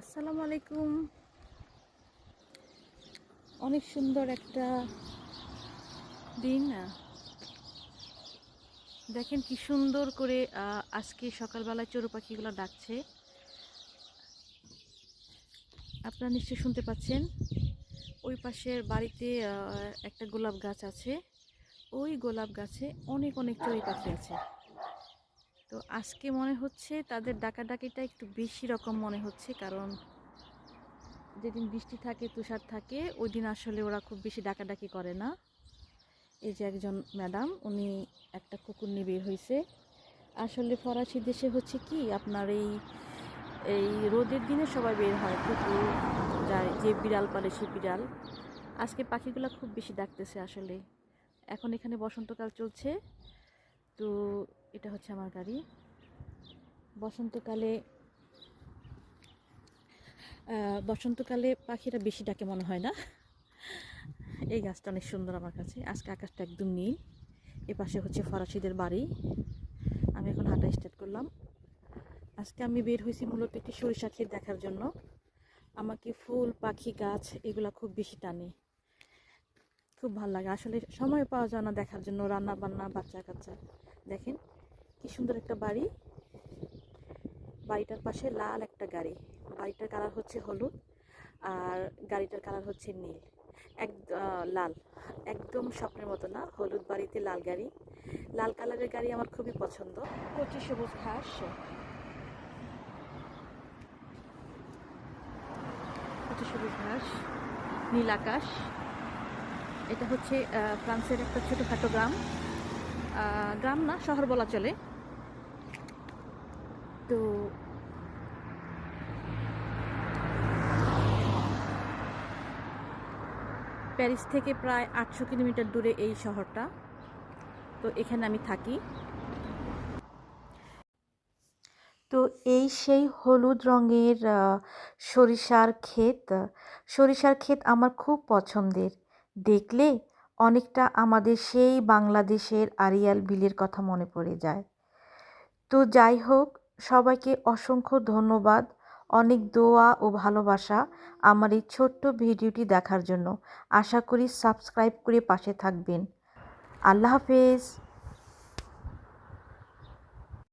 আসসালামু আলাইকুম। অনেক সুন্দর একটা দিন। দেখেন কি সুন্দর করে আজকে সকালবেলায় চড়ুই পাখিগুলো ডাকছে। আপনারা নিশ্চয়ই শুনতে পাচ্ছেন। ওই পাশের বাড়িতে একটা গোলাপ গাছ আছে। ওই গোলাপ গাছে অনেক অনেক চড়ুই পাখি আছে। তো আজকে মনে হচ্ছে তাদের ডাকাডাকিটা একটু বেশি রকম মনে হচ্ছে, কারণ যেদিন বৃষ্টি থাকে, তুষার থাকে, ওই দিন আসলে ওরা খুব বেশি ডাকাডাকি করে না। এই যে একজন ম্যাডাম, উনি একটা কুকুর নিয়ে বের হয়েছে। আসলে ফরাসি দেশে হচ্ছে কি, আপনার এই এই রোদের দিনে সবাই বের হয়, কুকুর যায়, যে বিড়াল পালে সে বিড়াল। আজকে পাখিগুলো খুব বেশি ডাকতেছে আসলে। এখন এখানে বসন্তকাল চলছে। তো এটা হচ্ছে আমার গাড়ি। বসন্তকালে বসন্তকালে পাখিরা বেশি ডাকে মনে হয় না। এই গাছটা অনেক সুন্দর আমার কাছে। আজকে আকাশটা একদম নীল। এ পাশে হচ্ছে ফরাসিদের বাড়ি। আমি এখন হাঁটা স্টার্ট করলাম। আজকে আমি বের হয়েছি মূলত একটি সরিষা ক্ষেত দেখার জন্য। আমাকে ফুল, পাখি, গাছ এগুলা খুব বেশি টানে, খুব ভালো লাগে। আসলে সময় পাওয়া যায় না দেখার জন্য, রান্না বান্না, বাচ্চা কাচ্চা। দেখেন কি সুন্দর একটা বাড়ি। বাড়িটার পাশে লাল একটা গাড়ি। বাড়িটার কালার হচ্ছে হলুদ, আর গাড়িটার কালার হচ্ছে নীল। এক লাল, একদম স্বপ্নের মতো না, হলুদ বাড়িতে লাল গাড়ি। লাল কালারের গাড়ি আমার খুবই পছন্দ। কচি সবুজ ঘাস, কচি সবুজ ঘাস, নীল আকাশ। এটা হচ্ছে ফ্রান্সের একটা ছোটোখাটো গ্রাম। গ্রাম না, শহর বলা চলে। তো প্যারিস থেকে প্রায় 800 কিলোমিটার দূরে এই শহরটা। তো এখানে আমি থাকি। তো এই সেই হলুদ রঙের সরিষার ক্ষেত। সরিষার ক্ষেত আমার খুব পছন্দের। দেখলে অনেকটা আমাদের সেই বাংলাদেশের আড়িয়াল বিলের কথা মনে পড়ে যায়। তো যাই হোক, সবাইকে অসংখ্য ধন্যবাদ, অনেক দোয়া ও ভালোবাসা আমার এই ছোট্ট ভিডিওটি দেখার জন্য। আশা করি সাবস্ক্রাইব করে পাশে থাকবেন। আল্লাহ হাফেজ।